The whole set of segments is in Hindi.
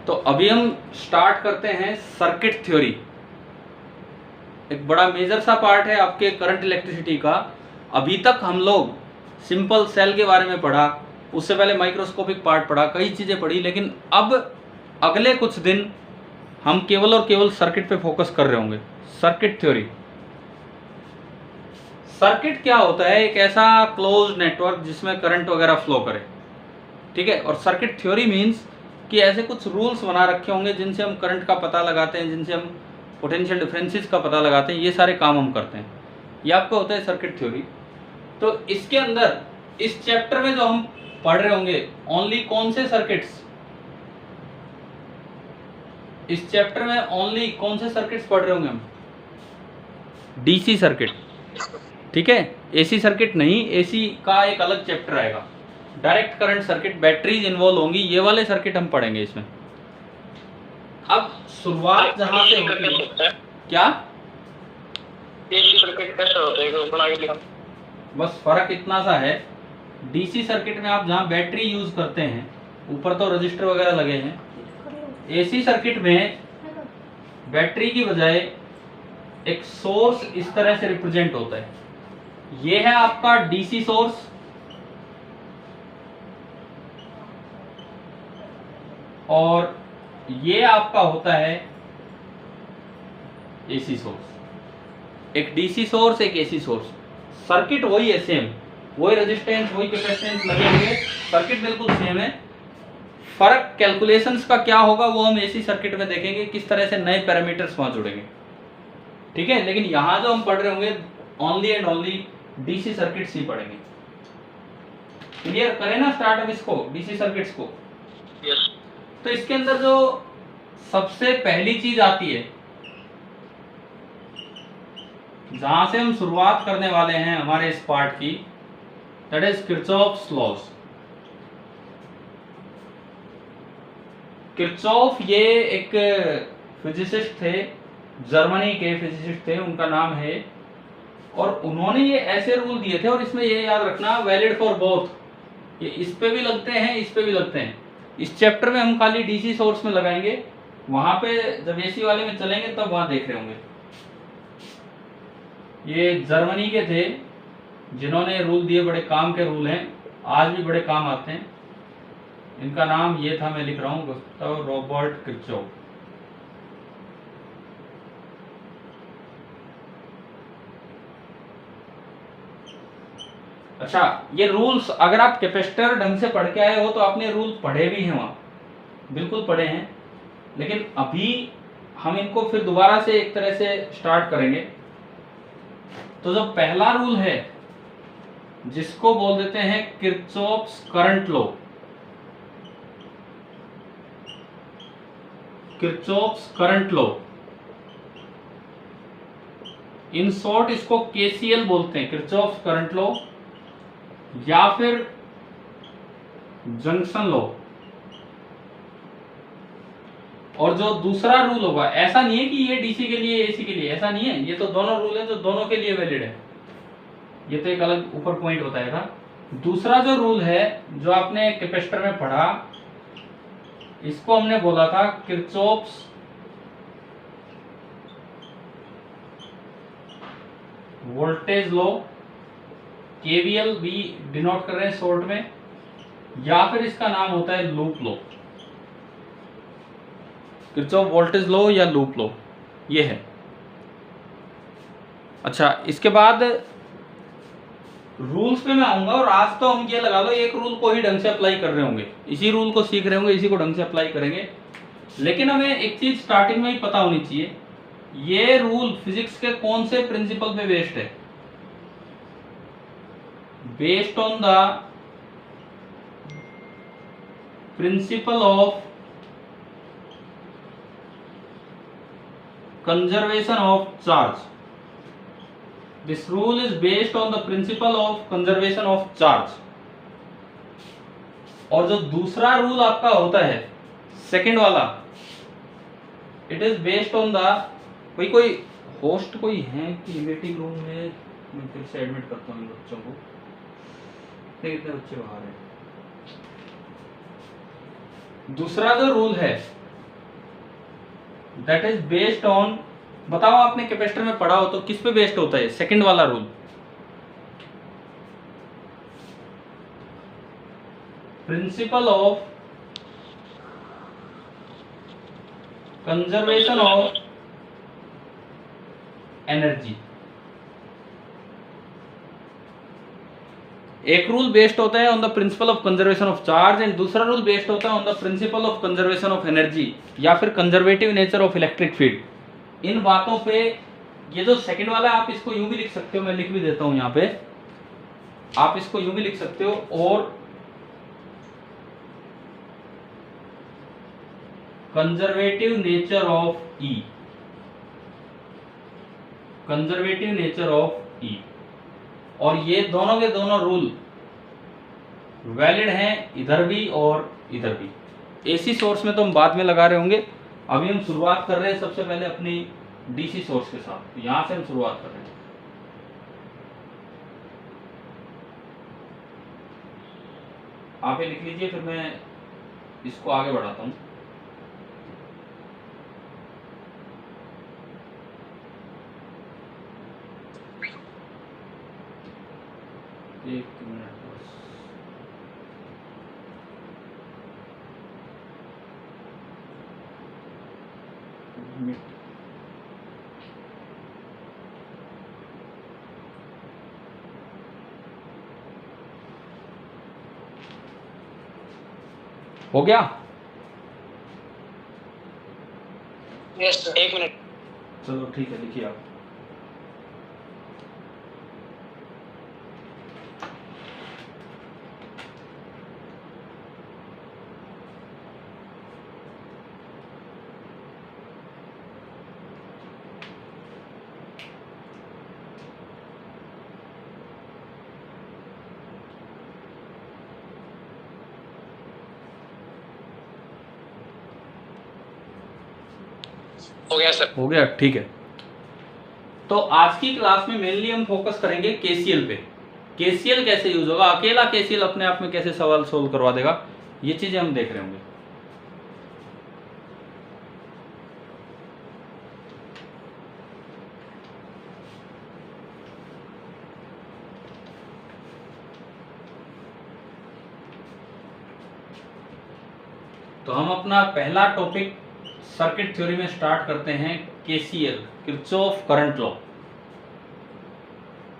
तो अभी हम स्टार्ट करते हैं सर्किट थ्योरी। एक बड़ा मेजर सा पार्ट है आपके करंट इलेक्ट्रिसिटी का। अभी तक हम लोग सिंपल सेल के बारे में पढ़ा, उससे पहले माइक्रोस्कोपिक पार्ट पढ़ा, कई चीज़ें पढ़ी, लेकिन अब अगले कुछ दिन हम केवल और केवल सर्किट पे फोकस कर रहे होंगे। Circuit theory. सर्किट क्या होता है? एक ऐसा क्लोज नेटवर्क जिसमें करंट वगैरह फ्लो करे, ठीक है। और सर्किट थ्योरी मीन्स कि ऐसे कुछ रूल्स बना रखे होंगे जिनसे हम करंट का पता लगाते हैं, जिनसे हम पोटेंशियल डिफरेंसेस का पता लगाते हैं, ये सारे काम हम करते हैं। ये आपका होता है सर्किट थ्योरी। तो इसके अंदर इस चैप्टर में जो हम पढ़ रहे होंगे ओनली कौन से सर्किट्स, इस चैप्टर में ओनली कौन से सर्किट्स पढ़ रहे होंगे हम? डीसी सर्किट, ठीक है। एसी सर्किट नहीं, एसी का एक अलग चैप्टर आएगा। Direct current circuit, batteries involve होंगी, ये वाले सर्किट हम पढ़ेंगे इसमें। अब शुरुआत जहां से होती है, क्या एसी सर्किट कैसे होता है बना के दिखा। बस फर्क इतना सा है, डीसी सर्किट में आप जहां बैटरी यूज करते हैं, ऊपर तो रजिस्टर वगैरह लगे हैं। एसी सर्किट में बैटरी की बजाय एक सोर्स इस तरह से रिप्रेजेंट होता है। ये है आपका डीसी सोर्स, और ये आपका होता है एसी सोर्स। एक डीसी सोर्स, एक एसी सोर्स। सर्किट वही है, सेम, वही रेजिस्टेंस, वही कैपेसिटेंस लगे होंगे, सर्किट बिल्कुल सेम है। फर्क कैलकुलेशंस का क्या होगा वो हम एसी सर्किट में देखेंगे, किस तरह से नए पैरामीटर्स वहां जुड़ेंगे, ठीक है। लेकिन यहां जो हम पढ़ रहे होंगे only and only DC circuits ही पढ़ेंगे। क्लियर करें ना स्टार्ट अब इसको, डीसी सर्किट्स को। यस। तो इसके अंदर जो सबसे पहली चीज आती है, जहां से हम शुरुआत करने वाले हैं हमारे इस पार्ट की, that is Kirchhoff's laws. Kirchhoff ये एक फिजिसिस्ट थे, जर्मनी के फिजिसिस्ट थे, उनका नाम है। और उन्होंने ये ऐसे रूल दिए थे, और इसमें ये याद रखना, वैलिड फॉर बोथ, ये इस पे भी लगते हैं, इस पे भी लगते हैं। इस चैप्टर में हम खाली डीसी सोर्स में लगाएंगे, वहां पे जब एसी वाले में चलेंगे तब वहां देख रहे होंगे। ये जर्मनी के थे जिन्होंने रूल दिए, बड़े काम के रूल हैं, आज भी बड़े काम आते हैं। इनका नाम ये था, मैं लिख रहा हूं, गुस्ताव रॉबर्ट किरचॉफ। अच्छा, ये रूल्स अगर आप कैपेसिटर ढंग से पढ़ के आए हो तो आपने रूल पढ़े भी हैं, वहां बिल्कुल पढ़े हैं, लेकिन अभी हम इनको फिर दोबारा से एक तरह से स्टार्ट करेंगे। तो जो पहला रूल है जिसको बोल देते हैं Kirchhoff's current law, Kirchhoff's current law, in short इसको केसीएल बोलते हैं, किरचॉफ्स करंट लॉ, या फिर जंक्शन लॉ। और जो दूसरा रूल होगा, ऐसा नहीं है कि ये डीसी के लिए एसी के लिए, ऐसा नहीं है, ये तो दोनों रूल है जो दोनों के लिए वैलिड है। ये तो एक अलग ऊपर पॉइंट बताया था। दूसरा जो रूल है जो आपने कैपेसिटर में पढ़ा, इसको हमने बोला था किरचॉफ्स वोल्टेज लॉ, केवीएल भी डिनोट कर रहे हैं शॉर्ट में, या फिर इसका नाम होता है loop law. Kirchhoff voltage law या लूप लॉ, ये है। अच्छा, इसके बाद रूल्स पे मैं आऊंगा, और आज तो हम ये लगा लो एक रूल को ही ढंग से अप्लाई कर रहे होंगे, इसी रूल को सीख रहे होंगे, इसी को ढंग से अप्लाई करेंगे। लेकिन हमें एक चीज स्टार्टिंग में ही पता होनी चाहिए, ये रूल फिजिक्स के कौन से प्रिंसिपल पे बेस्ड है? Based on the principle of conservation of charge. This rule is based on the principle of conservation of charge. और जो दूसरा रूल आपका होता है सेकंड वाला, it is based on the, कोई होस्ट कोई है कि वेटिंग रूम में, मैं फिर से एडमिट करता हूँ बच्चों को, कितने बच्चे बाहर हैं। दूसरा जो रूल है दैट इज बेस्ड ऑन, बताओ आपने कैपेसिटर में पढ़ा हो तो किस पे बेस्ड होता है? सेकंड वाला rule, principle of conservation of energy. एक रूल बेस्ड होता है on the principle of conservation of charge and दूसरा रूल बेस्ड होता है on the principle of conservation of energy या फिर conservative nature of electric field. इन बातों पे, ये जो सेकंड वाला है आप इसको यूं भी लिख सकते हो, मैं लिख भी देता हूं यहां पे, आप इसको यूं भी लिख सकते हो, और conservative nature of E, conservative nature of E, और ये दोनों के दोनों रूल वैलिड हैं इधर भी और इधर भी। एसी सोर्स में तो हम बाद में लगा रहे होंगे, अभी हम शुरुआत कर रहे हैं सबसे पहले अपनी डीसी सोर्स के साथ, तो यहां से हम शुरुआत कर रहे हैं। आप ये लिख लीजिए, फिर मैं इसको आगे बढ़ाता हूं। एक मिनट बस। हो गया? Yes sir, 1 minute. चलो ठीक है, लिखिए आप। हो गया सर। हो गया, ठीक है। तो आज की क्लास में मेनली हम फोकस करेंगे केसीएल पे। केसीएल कैसे यूज होगा, अकेला केसीएल अपने आप में कैसे सवाल सोल्व करवा देगा, ये चीजें हम देख रहे होंगे। तो हम अपना पहला टॉपिक सर्किट थ्योरी में स्टार्ट करते हैं, केसीएल, किरचॉफ करंट लॉ।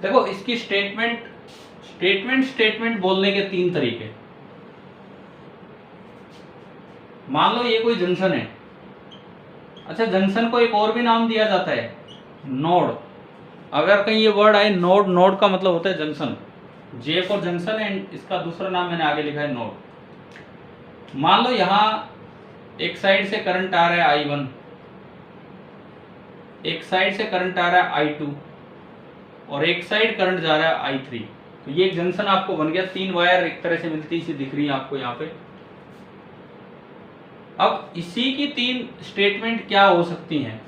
देखो इसकी स्टेटमेंट बोलने के 3 तरीके। मान लो ये कोई जंक्शन है, अच्छा जंक्शन को एक और भी नाम दिया जाता है, नोड। अगर कहीं ये वर्ड आए नोड, नोड का मतलब होता है junction, J for junction and इसका दूसरा नाम मैंने आगे लिखा है नोड। मान लो यहां एक साइड से करंट आ रहा है I1, एक साइड से करंट आ रहा है I2 और एक साइड करंट जा रहा है I3। तो ये एक जंक्शन आपको बन गया, 3 वायर एक तरह से मिलती सी दिख रही है आपको यहाँ पे। अब इसी की 3 स्टेटमेंट क्या हो सकती हैं?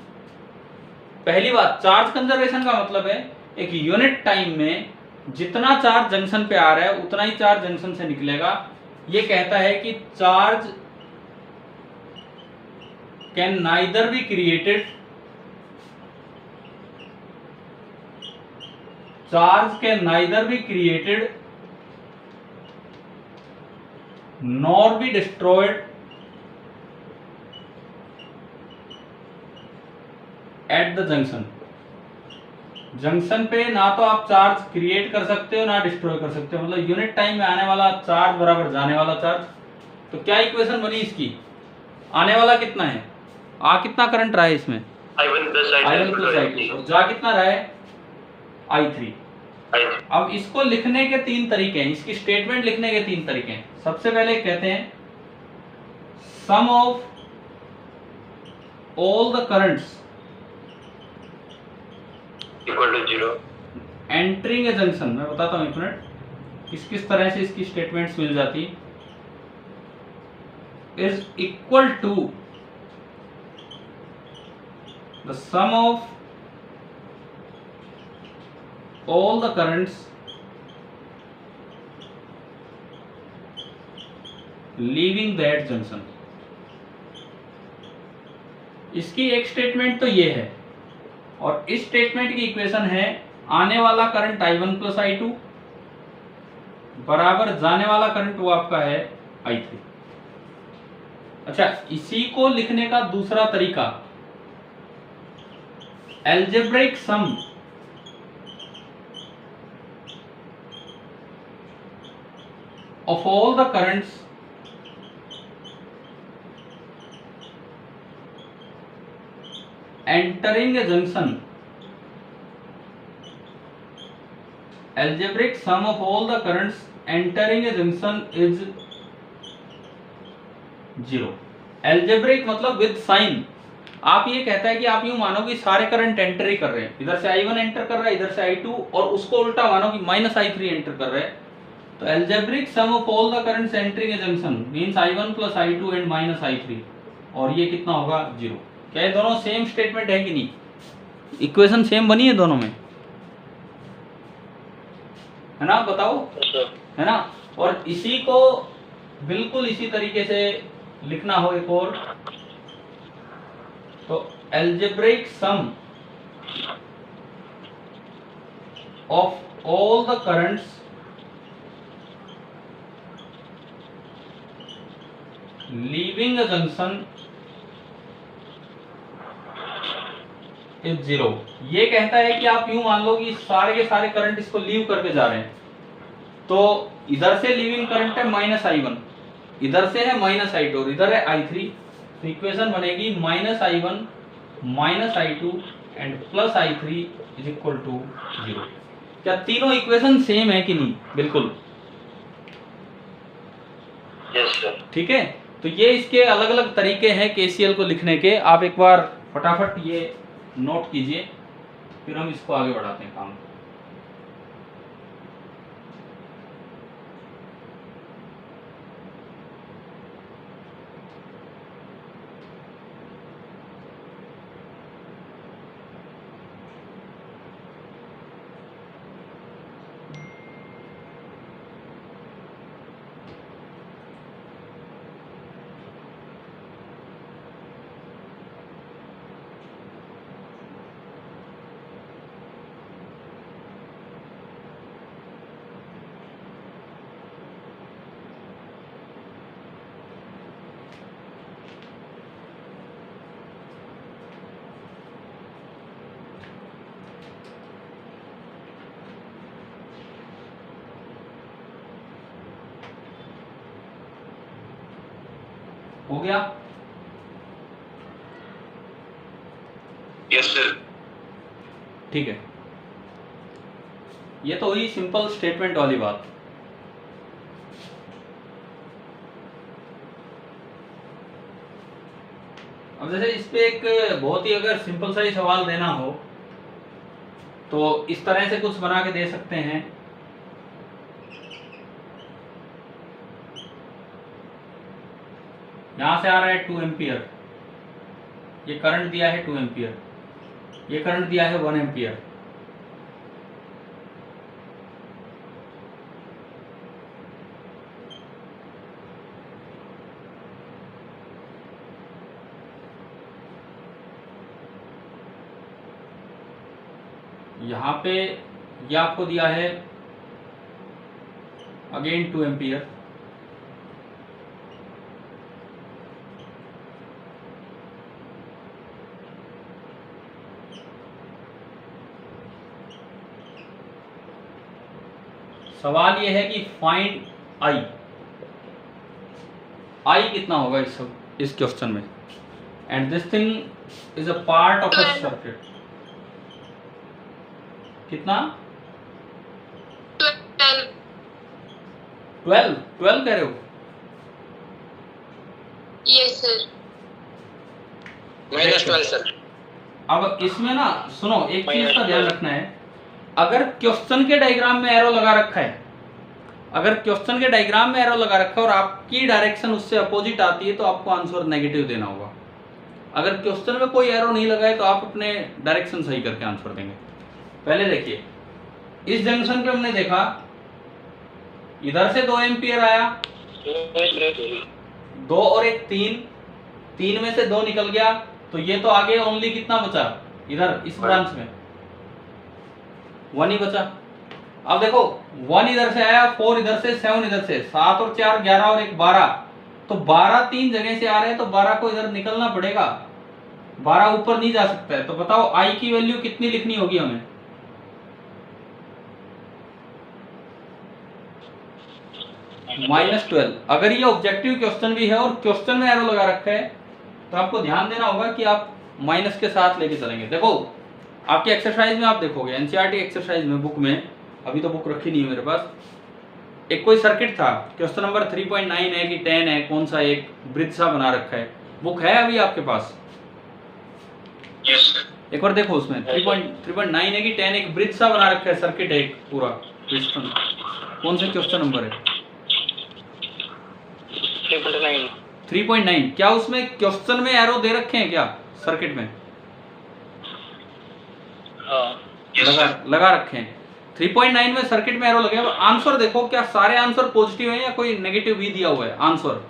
पहली बात, चार्ज कंजर्वेशन का मतलब है एक यूनिट टाइम में जितना चार्ज जंक्शन पे आ रहा है उतना ही चार्ज जंक्शन से निकलेगा। ये कहता है कि charge can neither be created, charge can neither be created nor be destroyed at the junction. Junction पे ना तो आप चार्ज क्रिएट कर सकते हो ना डिस्ट्रॉय कर सकते हो, मतलब यूनिट टाइम में आने वाला चार्ज बराबर जाने वाला चार्ज। तो क्या इक्वेशन बनी इसकी? आने वाला कितना है, आ कितना करंट रहा है इसमें, I1 प्लस I2, और जा कितना रहा है I3। अब इसको लिखने के 3 तरीके हैं, इसकी स्टेटमेंट लिखने के 3 तरीके हैं। सबसे पहले कहते हैं sum of all the currents equal to 0 entering a junction. मैं बताता हूं एक मिनट किस किस तरह से इसकी स्टेटमेंट्स मिल जाती, is equal to the sum of all the currents leaving that junction इसकी एक स्टेटमेंट तो ये है, और इस स्टेटमेंट की इक्वेशन है आने वाला करंट I1 प्लस I2 बराबर जाने वाला करंट वो आपका है I3। अच्छा, इसी को लिखने का दूसरा तरीका, algebraic sum of all the currents entering a junction, algebraic sum of all the currents entering a junction is 0। algebraic मतलब विद साइन। आप ये कहता है कि आप यूं मानो कि सारे करंट एंटर ही कर रहे हैं, इधर से I1 एंटर कर रहा है, इधर से I2, और उसको उल्टा मानो कि माइनस I3 एंटर कर रहे हैं। तो algebraic sum of all the currents entering a junction means I1 plus I2 and minus I3, और ये कितना होगा 0। क्या ये दोनों सेम स्टेटमेंट है कि नहीं? इक्वेशन सेम बनी है दोनों में, है ना? बताओ, है ना? और इसी को बिल्कुल इसी तरीके से लिखना हो एक और, तो algebraic sum of all the currents leaving a junction is 0। ये कहता है कि आप यूं मान लो कि सारे के सारे करंट इसको लीव करके जा रहे हैं, तो इधर से लीविंग करंट है माइनस I1, इधर से है माइनस I2 और इधर है I3। तो इक्वेशन बनेगी minus I1 minus I2 and plus I3 is equal to 0। क्या तीनों इक्वेशन सेम है कि नहीं? बिल्कुल, यस सर। ठीक है। तो ये इसके अलग अलग तरीके हैं केसीएल को लिखने के। आप एक बार फटाफट ये नोट कीजिए, फिर हम इसको आगे बढ़ाते हैं काम। हो गया? Yes sir. ठीक है, ये तो हुई सिंपल स्टेटमेंट वाली बात। अब जैसे इस पे एक बहुत ही अगर सिंपल सा ही सवाल देना हो तो इस तरह से कुछ बना के दे सकते हैं। यहां से आ रहा है 2 एम्पियर, ये करंट दिया है 2 एम्पियर, ये करंट दिया है 1 एम्पियर। यहाँ पे ये आपको दिया है अगेन 2 एम्पियर, सवाल ये है कि फाइंड आई, आई कितना होगा इस क्वेश्चन में, and this thing is a part of a circuit. कितना? 12 कह रहे हो? Yes sir. -12 सर। अब इसमें ना सुनो, एक चीज का ध्यान रखना है, अगर क्वेश्चन के डायग्राम में एरो लगा रखा है, अगर क्वेश्चन के डायग्राम में एरो लगा रखा है और आपकी डायरेक्शन उससे अपोजिट आती है तो आपको आंसर नेगेटिव देना होगा। अगर क्वेश्चन में कोई एरो नहीं लगा है तो आप अपने डायरेक्शन सही करके आंसर देंगे। पहले देखिए, इस जंक्शन पे हमने देखा इधर से 2 एम्पियर आया, 2 और 1 3, 3 में से 2 निकल गया, तो तो ये तो आगे ओनली कितना बचा इधर इस ब्रांच में 1 ही बचा। अब देखो 1 इधर से आया, 4 इधर से, 7 इधर से, 7 और 4 11 और 1 12, तो 12 3 जगह से आ रहे हैं, तो 12 को इधर निकलना पड़ेगा, 12 ऊपर नहीं जा सकता है। तो बताओ आई की वैल्यू कितनी लिखनी होगी हमें? -12। अगर ये ऑब्जेक्टिव क्वेश्चन भी है और क्वेश्चन में एरो लगा रखा है तो आपको ध्यान देना होगा कि आप माइनस के साथ लेके चलेंगे। देखो आपकी एक्सरसाइज में आप देखोगे, एनसीईआरटी एक्सरसाइज में, बुक में, अभी तो बुक रखी नहीं है मेरे पास, एक कोई सर्किट था, क्वेश्चन नंबर 3.9 है कि 10 है, कौन सा एक ब्रिज सा बना रखा है, बुक है अभी आपके पास? यस एक बार देखो उसमें 3.9 है कि 10 एक ब्रिज सा बना रखा है, सर्किट है एक पूरा क्वेश्चन, कौन सा क्वेश्चन नंबर है? 3.9। क्या उसमें क्वेश्चन में एरो दे रखे हैं क्या सर्किट में? लगा रखे हैं। 3.9 में सर्किट में एरो लगे। अब आंसर देखो, क्या सारे आंसर पॉजिटिव हैं या कोई नेगेटिव भी दिया हुआ है आंसर?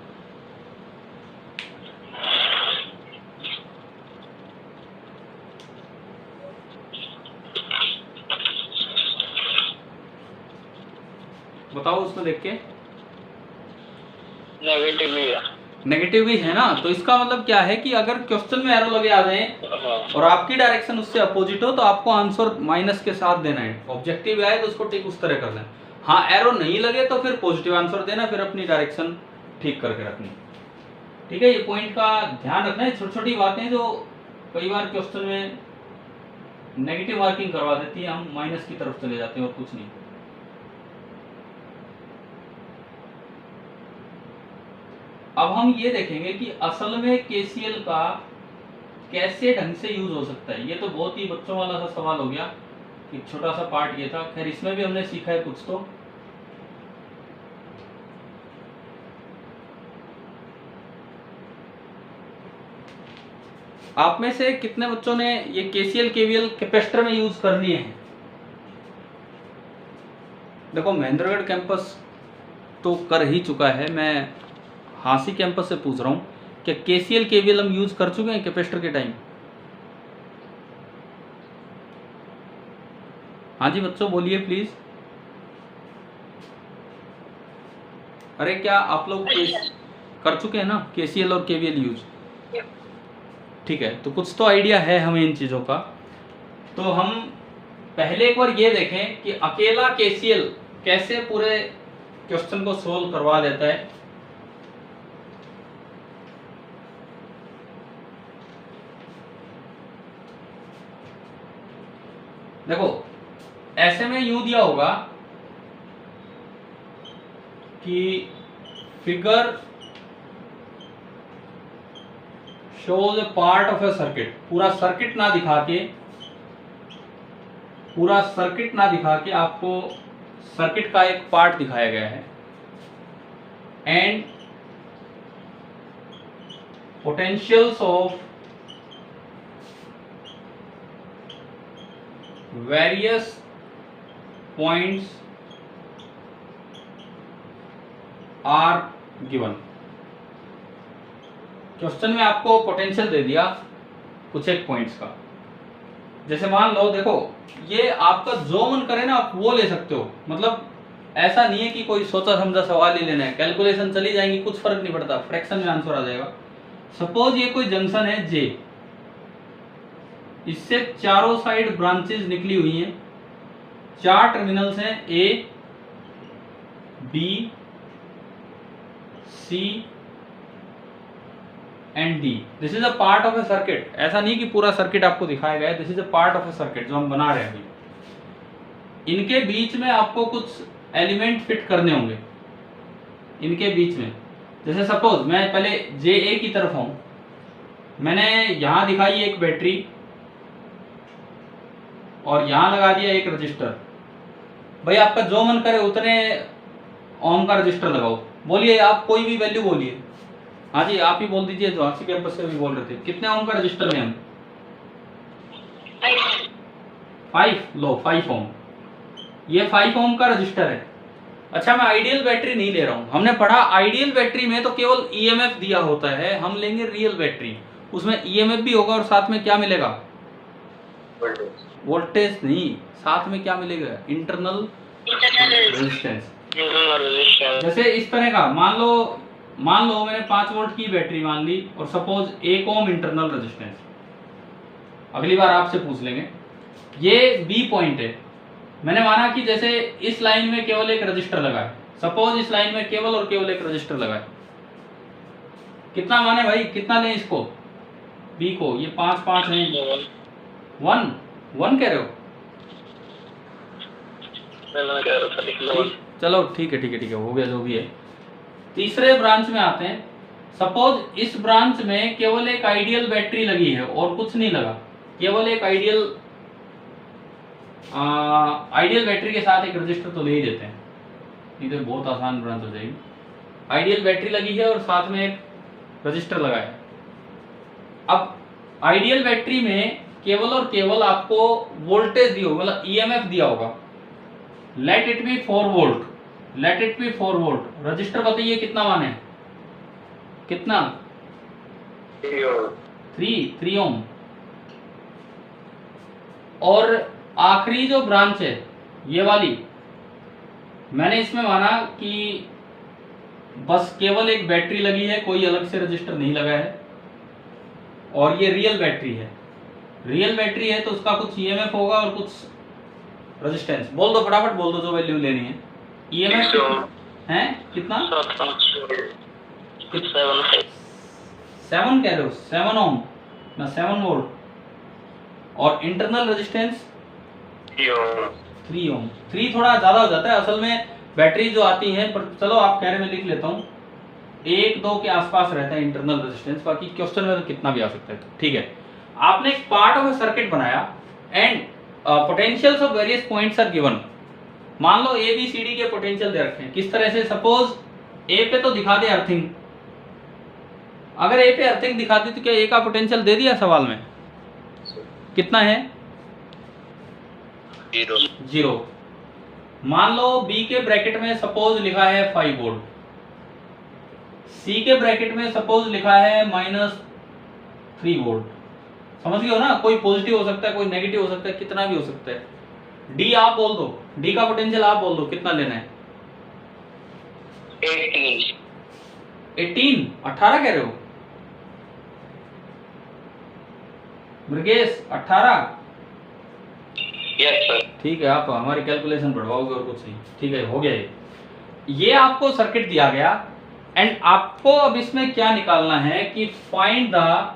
बताओ उसमें देख के। नेगेटिव भी है ना, तो इसका मतलब क्या है कि अगर क्वेश्चन में एरो लगे आ जाए और आपकी डायरेक्शन उससे अपोजिट हो तो आपको आंसर माइनस के साथ देना है। ऑब्जेक्टिव आए तो उसको ठीक उस तरह करना है। हाँ, एरो नहीं लगे तो फिर पॉजिटिव आंसर देना, फिर अपनी डायरेक्शन ठीक करके रखनी। ठीक है, ये पॉइंट का ध्यान रखना है। छोटी छोटी बातें जो कई बार क्वेश्चन में नेगेटिव मार्किंग करवा देती है, हम माइनस की तरफ चले जाते हैं और कुछ नहीं। अब हम ये देखेंगे कि असल में केसीएल का कैसे ढंग से यूज हो सकता है। ये तो बहुत ही बच्चों वाला सा सवाल हो गया, कि छोटा सा पार्ट ये था। खैर इसमें भी हमने सीखा है कुछ। तो आप में से कितने बच्चों ने ये केसीएल केवीएल कैपेसिटर में यूज कर लिए हैं? देखो महेंद्रगढ़ कैंपस तो कर ही चुका है, मैं हांसी कैंपस से पूछ रहा हूँ, क्या केसीएल केवीएल हम यूज कर चुके हैं कैपेसिटर के टाइम? हाँ जी बच्चों बोलिए प्लीज। अरे क्या आप लोग कर चुके हैं ना केसीएल और केवीएल यूज? ठीक है, तो कुछ तो आइडिया है हमें इन चीजों का। तो हम पहले एक बार ये देखें कि अकेला केसीएल कैसे पूरे क्वेश्चन को सोल्व करवा देता है। देखो ऐसे में यूं दिया होगा कि figure shows A part of a circuit. पूरा सर्किट ना दिखा के आपको सर्किट का एक पार्ट दिखाया गया है। And potentials of various points are given. Question में आपको पोटेंशियल दे दिया कुछ एक पॉइंट्स का। जैसे मान लो, देखो ये आपका जो मन करे ना आप वो ले सकते हो। मतलब ऐसा नहीं है कि कोई सोचा समझा सवाल ही लेना है, कैलकुलेशन चली जाएंगी, कुछ फर्क नहीं पड़ता, फ्रैक्शन में आंसर आ जाएगा। सपोज ये कोई जंक्शन है जे, इससे चारों साइड ब्रांचेस निकली हुई हैं, 4 टर्मिनल्स हैं A B C and D. This is a part of a circuit. ऐसा नहीं कि पूरा सर्किट आपको दिखाया गया है, this is a part of a circuit जो हम बना रहे हैं अभी। इनके बीच में आपको कुछ एलिमेंट फिट करने होंगे इनके बीच में। जैसे सपोज मैं पहले जे ए की तरफ हूं, मैंने यहां दिखाई एक बैटरी और यहां लगा दिया एक रजिस्टर। भाई आपका जो मन करे उतने ओम का रजिस्टर लगाओ। बोलिए आप कोई भी वैल्यू बोलिए। हाँ जी आप ही बोल दीजिए, जो हांसी कैंपस से भी बोल रहे थे। कितने ओम का रजिस्टर है हम? 5। लो 5 ओम, ये 5 ओम का रजिस्टर है। अच्छा मैं आइडियल बैटरी नहीं ले रहा हूं। हमने पढ़ा आइडियल बैटरी में तो केवल ईएमएफ दिया होता है, हम लेंगे रियल बैटरी। उसमें ईएमएफ भी होगा और साथ में क्या मिलेगा? वोल्टेज। वोल्टेज नहीं, साथ में क्या मिलेगा? Internal resistance. जैसे इस तरह का मान लो मैंने 5 वोल्ट की बैटरी मान ली और सपोज 1 ओम इंटरनल रेजिस्टेंस। अगली बार आपसे पूछ लेंगे। ये बी पॉइंट है, मैंने माना कि जैसे इस लाइन में केवल एक रजिस्टर लगा है, सपोज इस लाइन में केवल और केवल एक रजिस्टर लगा है। कितना माने भाई, कितना लें इसको बी को? ये 5 5 है, 1 कह रहे हो? चलो ठीक है, हो गया जो भी है। तीसरे ब्रांच में आते हैं। सपोज इस ब्रांच में केवल एक आइडियल बैटरी लगी है और कुछ नहीं लगा, केवल एक आइडियल बैटरी के साथ एक रजिस्टर तो ले ही देते हैं, नहीं तो बहुत आसान ब्रांच हो जाएगी। आइडियल बैटरी लगी है और साथ में एक रजिस्टर लगा है। अब आइडियल बैटरी में केवल और केवल आपको वोल्टेज दिया होगा, मतलब ईएमएफ दिया होगा। Let it be 4 volt, let it be 4 volt. Register बताइए कितना माने, कितना? 3 ओम। और आखिरी जो ब्रांच है ये वाली, मैंने इसमें माना कि बस केवल एक बैटरी लगी है, कोई अलग से रजिस्टर नहीं लगा है, और ये रियल बैटरी है। रियल बैटरी है तो उसका कुछ ईएमएफ होगा और कुछ रेजिस्टेंस। बोल दो फटाफट, बोल दो जो वैल्यू लेनी है। ईएमएफ है कितना? 7 कह रहे हो? 7 ओम ना 7 वोल्ट। और इंटरनल रेजिस्टेंस 3 ओम। 3 थोड़ा ज्यादा हो जाता है असल में, बैटरी जो आती है, पर चलो आप कह रहे, मैं लिख लेता हूँ 1-2 के आसपास रहता है इंटरनल रेजिस्टेंस, बाकी क्वेश्चन में तो कितना भी आ सकता है। ठीक है, आपने एक पार्ट ऑफ ए सर्किट बनाया and potentials of various points are given. मान लो ए बी सी डी के पोटेंशियल दे रखे हैं। किस तरह से? सपोज ए पे तो दिखा दे अर्थिंग, अगर ए पे अर्थिंग दिखा दी तो क्या ए का पोटेंशियल दे दिया सवाल में? कितना है? 0। मान लो बी के ब्रैकेट में सपोज लिखा है 5 वोल्ट, सी के ब्रैकेट में सपोज लिखा है -3 वोल्ट। समझ गए हो ना? कोई पॉजिटिव हो सकता है, कोई नेगेटिव हो सकता है, कितना भी हो सकता है। डी आप बोल दो, डी का पोटेंशियल आप बोल दो कितना लेना है? 18 18 कह रहे हो ब्रगेश? 18? Yes sir. ठीक है, आप हमारी कैलकुलेशन बढ़वाओगे और कुछ नहीं। ठीक है, हो गया। ये आपको सर्किट दिया गया एंड आपको अब इसमें क्या निकालना है कि find the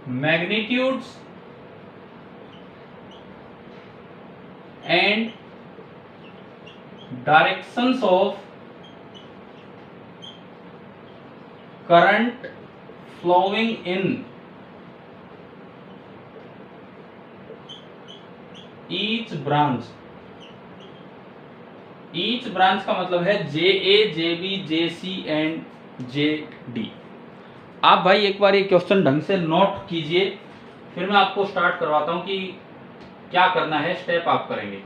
magnitudes and directions of current flowing in each branch. Each branch का मतलब है JA, JB, JC and JD। आप भाई एक बार ये क्वेश्चन ढंग से नोट कीजिए, फिर मैं आपको स्टार्ट करवाता हूं कि क्या करना है, स्टेप आप करेंगे।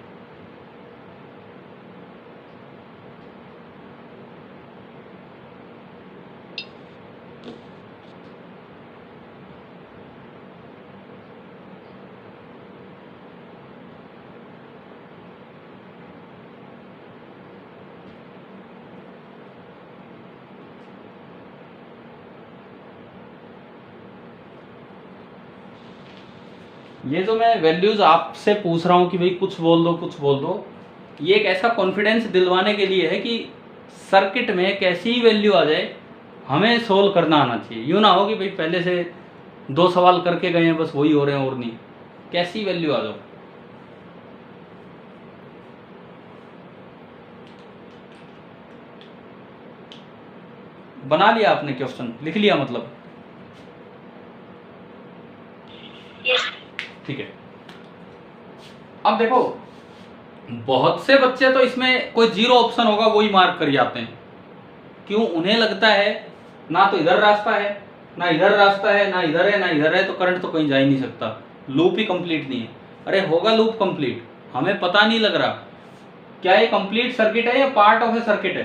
ये जो मैं वैल्यूज आपसे पूछ रहा हूँ कि भाई कुछ बोल दो कुछ बोल दो, ये एक ऐसा कॉन्फिडेंस दिलवाने के लिए है कि सर्किट में कैसी ही वैल्यू आ जाए हमें सोल्व करना आना चाहिए। यूँ ना हो कि भाई पहले से 2 सवाल करके गए हैं बस वही हो रहे हैं और नहीं, कैसी वैल्यू आ जाओ। बना लिया आपने क्वेश्चन, लिख लिया मतलब? ठीक है। अब देखो बहुत से बच्चे तो इसमें कोई 0 ऑप्शन होगा वही मार्क कर जाते हैं। क्यों? उन्हें लगता है ना तो इधर रास्ता है ना इधर रास्ता है, ना इधर है ना इधर है, तो करंट तो कहीं जा ही नहीं सकता, लूप ही कंप्लीट नहीं है। अरे होगा लूप कंप्लीट, हमें पता नहीं लग रहा क्या ये कंप्लीट सर्किट है या पार्ट ऑफ ए सर्किट है।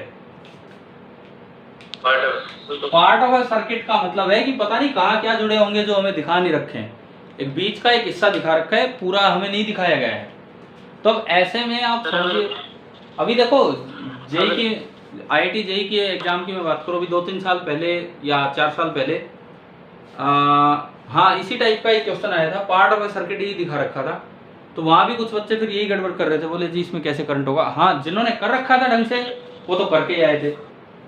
पार्ट ऑफ अ सर्किट का मतलब है कि पता नहीं कहाँ क्या जुड़े होंगे जो हमें दिखा नहीं रखे हैं। एक बीच का एक हिस्सा दिखा रखा है, पूरा हमें नहीं दिखाया गया है। तो अब ऐसे में आप समझिए, अभी देखो जेई की IIT जेई की एग्जाम की मैं बात करूँ, अभी 2-3 साल पहले या 4 साल पहले हाँ इसी टाइप का एक क्वेश्चन आया था, पार्ट ऑफ अ सर्किट ही दिखा रखा था। तो वहाँ भी कुछ बच्चे फिर यही गड़बड़ कर रहे थे, बोले जी इसमें कैसे करंट होगा। हाँ जिन्होंने कर रखा था ढंग से वो तो करके ही आए थे,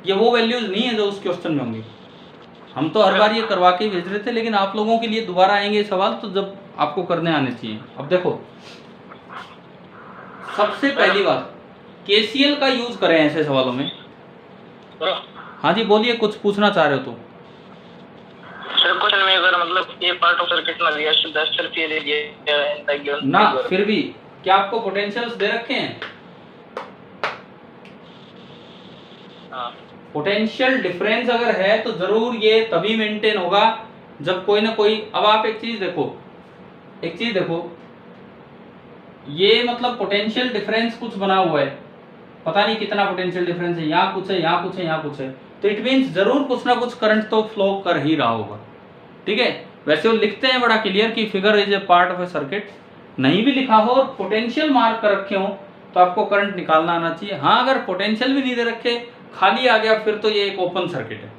ये वो वैल्यूज नहीं है जो उस क्वेश्चन में होंगी। हम तो हर बार ये करवा के भेज रहे थे, लेकिन आप लोगों के लिए दोबारा आएंगे सवाल तो जब आपको करने आने चाहिए। अब देखो सबसे पहली बात KCL का यूज करें ऐसे सवालों में। हाँ जी बोलिए, कुछ पूछना चाह रहे हो तो। सर क्वेश्चन में अगर मतलब ये पार्ट ऑफ सर्किट ना दिया, 10 रुपये दे दिए ना, फिर भी क्या आपको पोटेंशियल्स दे रखे हैं? पोटेंशियल डिफरेंस अगर है तो जरूर ये तभी मेंटेन होगा जब कोई ना कोई, अब आप एक चीज देखो, ये मतलब पोटेंशियल डिफरेंस कुछ बना हुआ है, पता नहीं कितना पोटेंशियल डिफरेंस है, यहाँ कुछ है, यहाँ कुछ है, यहाँ कुछ है, तो इट मीन्स जरूर कुछ ना कुछ करंट तो फ्लो कर ही रहा होगा। ठीक है, वैसे वो लिखते हैं बड़ा क्लियर कि figure is a part of a circuit, नहीं भी लिखा हो और पोटेंशियल मार्क कर रखे हो तो आपको करंट निकालना आना चाहिए। हाँ अगर पोटेंशियल भी नहीं दे रखे, खाली आ गया, फिर तो ये एक ओपन सर्किट है।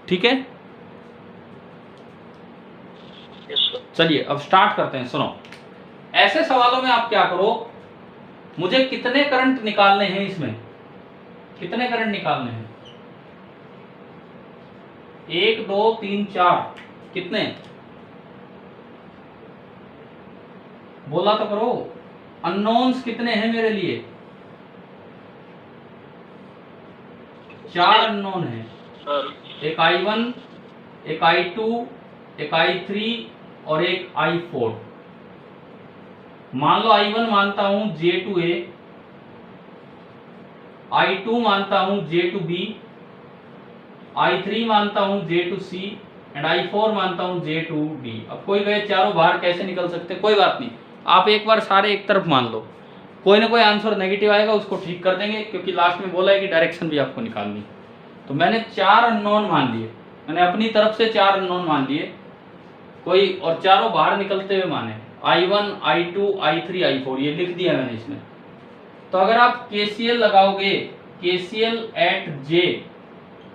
ठीक है, चलिए अब स्टार्ट करते हैं। सुनो, ऐसे सवालों में आप क्या करो, मुझे कितने करंट निकालने हैं, इसमें कितने करंट निकालने हैं, 1 2 3 4, कितने बोला तो करो। अननोन्स कितने हैं मेरे लिए? 4 अननोन है, एक I1, एक I2, एक I3 और एक I4। मान लो I1 मानता हूं J2A, I2 मानता हूं J2B, I3 मानता हूं J2C एंड I4 मानता हूं J2D। अब कोई कहे चारों बाहर कैसे निकल सकते, कोई बात नहीं, आप एक बार सारे एक तरफ मान लो, कोई ना कोई आंसर नेगेटिव आएगा उसको ठीक कर देंगे, क्योंकि लास्ट में बोला है कि डायरेक्शन भी आपको निकालनी। तो मैंने 4 अननोन मान लिए, मैंने अपनी तरफ से 4 अननोन मान लिए, कोई और चारों बाहर निकलते हुए माने, I1 I2 I3 I4, ये लिख दिया मैंने इसमें। तो अगर आप KCL लगाओगे, KCL एट J,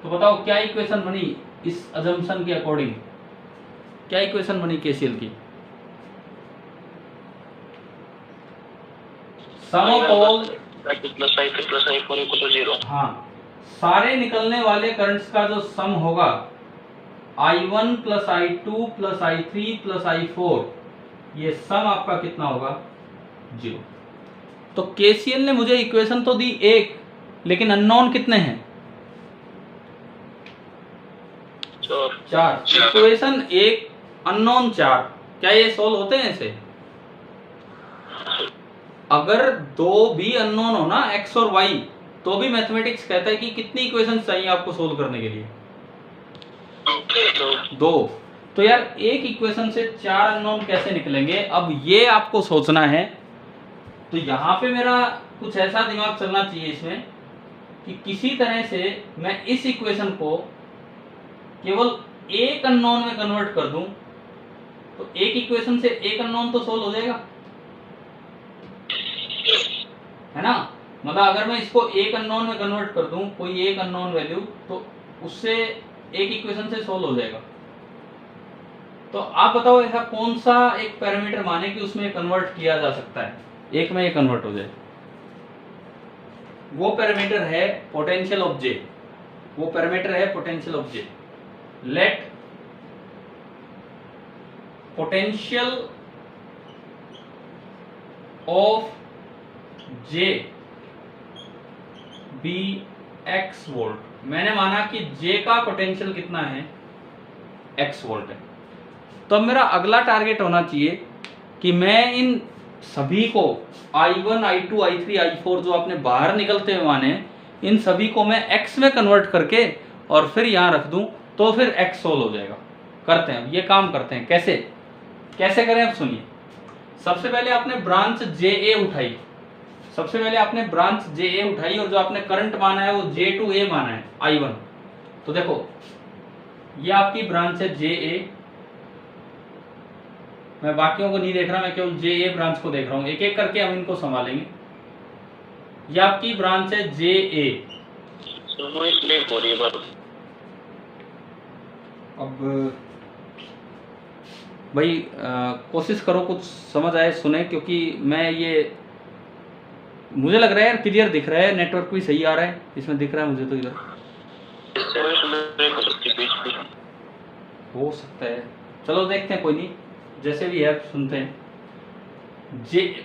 तो बताओ क्या इक्वेशन बनी इस अजम्पशन के अकॉर्डिंग, क्या इक्वेशन बनी KCL की? Sum of all plus I4 equal to 0। हाँ, सारे निकलने वाले करंट्स का जो सम होगा, I1 plus I2 plus I3 plus I4, ये सम आपका कितना होगा? 0। तो KCL ने मुझे इक्वेशन तो दी एक, लेकिन अननोन कितने हैं? 4। इक्वेशन एक, अननोन 4, क्या ये सोल्व होते हैं ऐसे? अगर दो भी अननोन हो ना, x और y, तो भी मैथमेटिक्स कहता है कि कितनी इक्वेशन चाहिए आपको सोल्व करने के लिए? 2। तो यार एक इक्वेशन से 4 अननोन कैसे निकलेंगे, अब ये आपको सोचना है। तो यहाँ पे मेरा कुछ ऐसा दिमाग चलना चाहिए इसमें कि किसी तरह से मैं इस इक्वेशन को केवल एक अननोन में कन्वर्ट कर दूं, तो एक इक्वेशन से एक अननोन तो सोल्व हो जाएगा, है ना। मतलब अगर मैं इसको एक अननोन में कन्वर्ट कर दूं, कोई एक अननोन वैल्यू, तो उससे एक इक्वेशन से सोल्व हो जाएगा। तो आप बताओ ऐसा कौन सा एक पैरामीटर माने कि उसमें कन्वर्ट किया जा सकता है, एक में ये कन्वर्ट हो जाए। वो पैरामीटर है पोटेंशियल ऑफ J, वो पैरामीटर है potential of J। Let potential of J be x volt. मैंने माना कि J का पोटेंशियल कितना है, x वोल्ट है। तो अब मेरा अगला टारगेट होना चाहिए कि मैं इन सभी को I1 I2 I3 I4 जो आपने बाहर निकलते हुए माने, इन सभी को मैं x में कन्वर्ट करके और फिर यहाँ रख दूं, तो फिर x सोल्व हो जाएगा। करते हैं, ये काम करते हैं। कैसे कैसे करें, अब सुनिए। सबसे पहले आपने ब्रांच JA उठाई, सबसे पहले आपने ब्रांच JA उठाई और जो आपने करंट माना है वो J2A माना है I1। तो देखो ये आपकी ब्रांच है JA, मैं बाकियों को नहीं देख रहा, मैं केवल JA ब्रांच को देख रहा हूं, एक एक करके हम इनको संभालेंगे। ये आपकी ब्रांच है JA। वो इसलिए हो रही है बात। अब भाई कोशिश करो कुछ समझ आए, सुने, क्योंकि मैं ये मुझे लग रहा है यार क्लियर दिख रहा है, नेटवर्क भी सही आ रहा है इसमें, दिख रहा है मुझे तो इधर। हो सकता है, चलो देखते हैं, कोई नहीं, जैसे भी है सुनते हैं।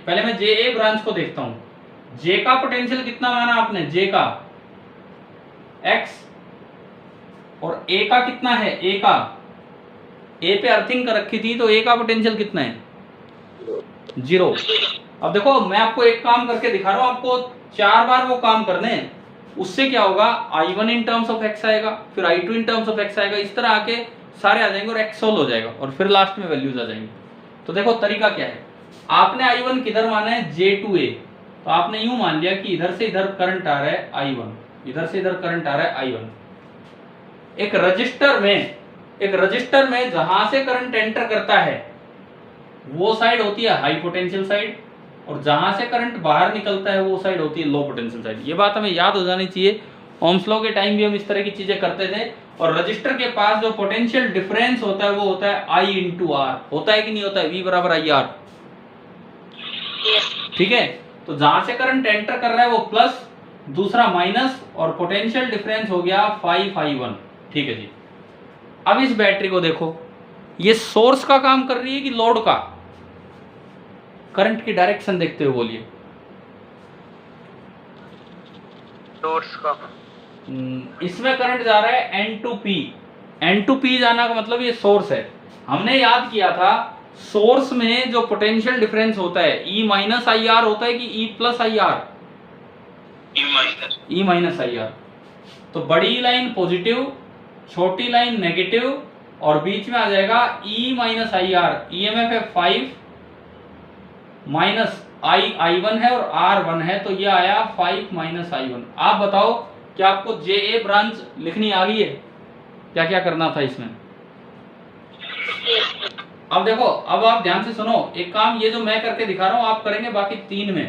पहले मैं JA ब्रांच को देखता हूं। J का पोटेंशियल कितना माना आपने? J का X, और A का कितना है? A का A पे अर्थिंग कर रखी थी, तो A का पोटेंशियल कितना है? 0। अब देखो मैं आपको एक काम करके दिखा रहा हूं, आपको 4 बार वो काम करने हैं। उससे क्या होगा, I1 in terms of X आएगा, फिर I2 in terms of X आएगा, इस तरह आके सारे आ जाएंगे और X सोल्व हो जाएगा और फिर लास्ट में वैल्यूज आ जाएंगी। तो देखो तरीका क्या है, आपने I1 किधर माना है? J2A। तो आपने यूं मान लिया कि इधर से इधर करंट आ रहा है I1, इधर से इधर करंट आ रहा है I1। एक रजिस्टर में जहां से करंट एंटर करता है वो साइड होती है हाई पोटेंशियल साइड, और जहां से करंट बाहर निकलता है वो साइड होती है लो पोटेंशियल साइड। ये बात हमें याद हो जानी चाहिए। ओम्स लॉ के टाइम भी हम इस तरह की चीजें करते थे। और रजिस्टर के पास जो पोटेंशियल डिफरेंस होता है वो होता है I × R, होता है कि नहीं होता है? V = IR, ठीक है। तो जहां से करंट एंटर कर रहा है वो प्लस, दूसरा माइनस, और पोटेंशियल डिफरेंस हो गया 5I1, ठीक है जी। अब इस बैटरी को देखो, ये सोर्स का काम कर रही है कि लोड का? करंट की डायरेक्शन देखते हुए बोलिए। सोर्स का। इसमें करंट जा रहा है N2P। N2P जाना का मतलब ये सोर्स है। हमने याद किया था सोर्स में जो पोटेंशियल डिफरेंस होता है E - IR होता है कि E + IR? E - IR। तो बड़ी लाइन पॉजिटिव, छोटी लाइन नेगेटिव, और बीच में आ जाएगा E - IR। EMF है 5 माइनस I1 है और R1 है, तो ये आया 5 - I1। आप बताओ क्या आपको JA ब्रांच लिखनी आ गई है? क्या क्या करना था इसमें? अब देखो, अब आप ध्यान से सुनो, एक काम ये जो मैं करके दिखा रहा हूं आप करेंगे बाकी 3 में।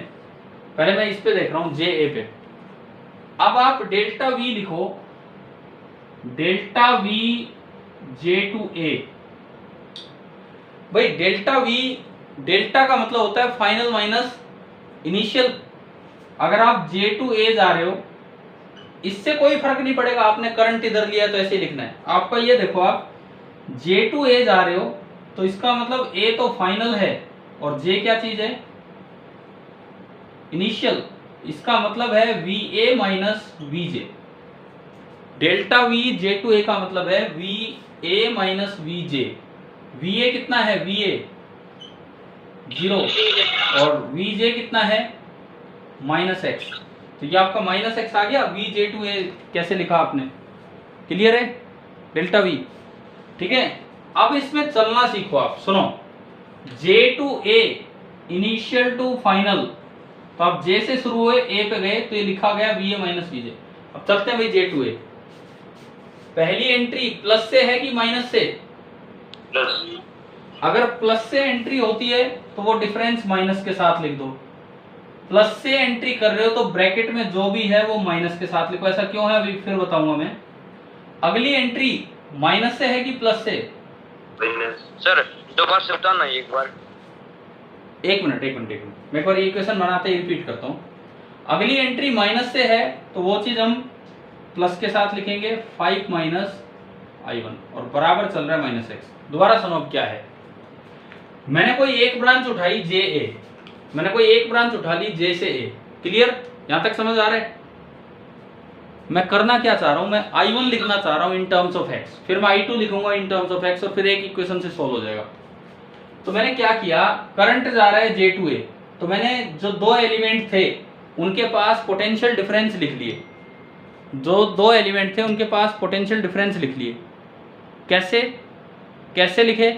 पहले मैं इस पे देख रहा हूं JA पे। अब आप डेल्टा V लिखो, डेल्टा V J2A। भाई डेल्टा V, डेल्टा का मतलब होता है फाइनल माइनस इनिशियल। अगर आप J2A जा रहे हो, इससे कोई फर्क नहीं पड़ेगा, आपने करंट इधर लिया तो ऐसे ही लिखना है आपका। ये देखो आप J2A जा रहे हो तो इसका मतलब A तो फाइनल है और J क्या चीज है? इनिशियल। इसका मतलब है VA - VJ। Delta V J2A का मतलब है VA - VJ। VA कितना है? VA 0, और VJ कितना है? -X। तो ये आपका -X आ गया। V J2A कैसे लिखा आपने? क्लियर है? डेल्टा V, ठीक है। अब इसमें चलना सीखो आप, सुनो। J2A इनिशियल टू फाइनल, तो आप J से शुरू हुए A पे गए तो ये लिखा गया VA - VJ। अब चलते हैं भाई J2A। पहली एंट्री प्लस से है कि माइनस से? प्लस। अगर प्लस से एंट्री होती है तो वो डिफरेंस माइनस के साथ लिख दो। प्लस से एंट्री कर रहे हो तो ब्रैकेट में जो भी है वो माइनस के साथ लिखो। ऐसा क्यों है अभी फिर बताऊंगा मैं। अगली एंट्री माइनस से है कि प्लस से? सर दोबारा से बताना एक बार। एक मिनट मैं एक बार ये इक्वेशन बनाते ही रिपीट करता हूँ। अगली एंट्री माइनस से है तो वो चीज हम प्लस के साथ लिखेंगे, 5 - I1, और बराबर चल रहा है -X। दोबारा सुनो अब क्या है। मैंने कोई एक ब्रांच उठाई JA, मैंने कोई एक ब्रांच उठा ली J से A। क्लियर? यहां तक समझ आ रहा है? मैं करना क्या चाह रहा हूं, मैं I1 लिखना चाह रहा हूं इन टर्म्स ऑफ X, फिर मैं I2 लिखूंगा इन टर्म्स ऑफ X, और फिर एक इक्वेशन से सोल्व हो जाएगा। तो मैंने क्या किया, करंट जा रहा है J2A, तो मैंने जो 2 एलिमेंट थे उनके पास पोटेंशियल डिफरेंस लिख लिए। जो 2 एलिमेंट थे उनके पास पोटेंशियल डिफरेंस लिख लिए। कैसे लिखे?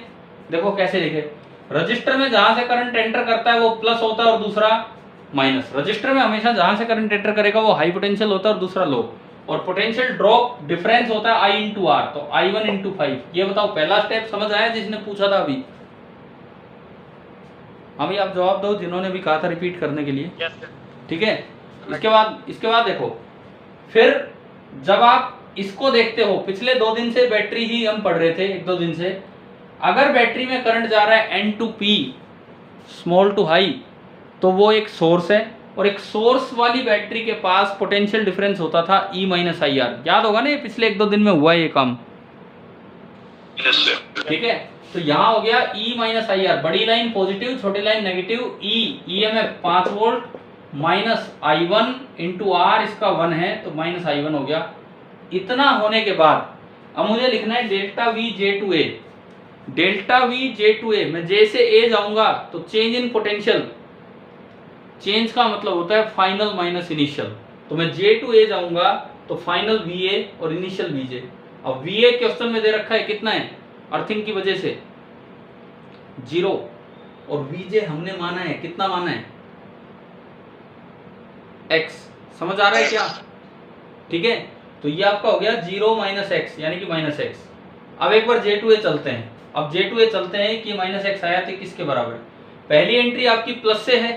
देखो कैसे लिखे। रजिस्टर में जहां से करंट एंटर करता है वो प्लस होता है और दूसरा माइनस। रजिस्टर में हमेशा जहां से करंट एंटर करेगा वो हाई पोटेंशियल होता है और दूसरा लो, और पोटेंशियल ड्रॉप डिफरेंस होता है I इंटू आर, तो I1 इंटू 5। ये बताओ पहला स्टेप समझ आया जिसने पूछा था अभी? अभी आप जवाब दो जिन्होंने भी कहा था रिपीट करने के लिए। ठीक है, इसके बाद देखो, फिर जब आप इसको देखते हो, पिछले 2 दिन से बैटरी ही हम पढ़ रहे थे, 1-2 दिन से, अगर बैटरी में करंट जा रहा है N to P small to high, तो वो एक सोर्स है, और एक सोर्स वाली बैटरी के पास पोटेंशियल डिफरेंस होता था E माइनस आई आर। याद होगा ना, ये पिछले 1-2 दिन में हुआ ये काम। ठीक है, तो यहां हो गया E माइनस आई आर, बड़ी लाइन पॉजिटिव, छोटी line negative. E EMF 5 volt minus I1 into R, इसका 1 है तो माइनस I1 हो गया। इतना होने के बाद अब मुझे लिखना है delta V J to A। Delta V J to A, मैं J से A जाऊंगा तो चेंज इन पोटेंशियल, चेंज का मतलब होता है फाइनल माइनस इनिशियल, तो मैं J टू A जाऊंगा तो फाइनल VA और इनिशियल VJ। अब VA क्वेश्चन में दे रखा है कितना है, अर्थिंग की वजह से 0, और VJ हमने माना है, कितना माना है, X। समझ आ रहा है क्या? ठीक है, तो ये आपका हो गया 0 माइनस एक्स, यानी कि माइनस एक्स। अब एक बार J टू A चलते हैं, अब J टू A चलते हैं कि माइनस एक्स आया तो किसके बराबर है? पहली एंट्री आपकी प्लस से है,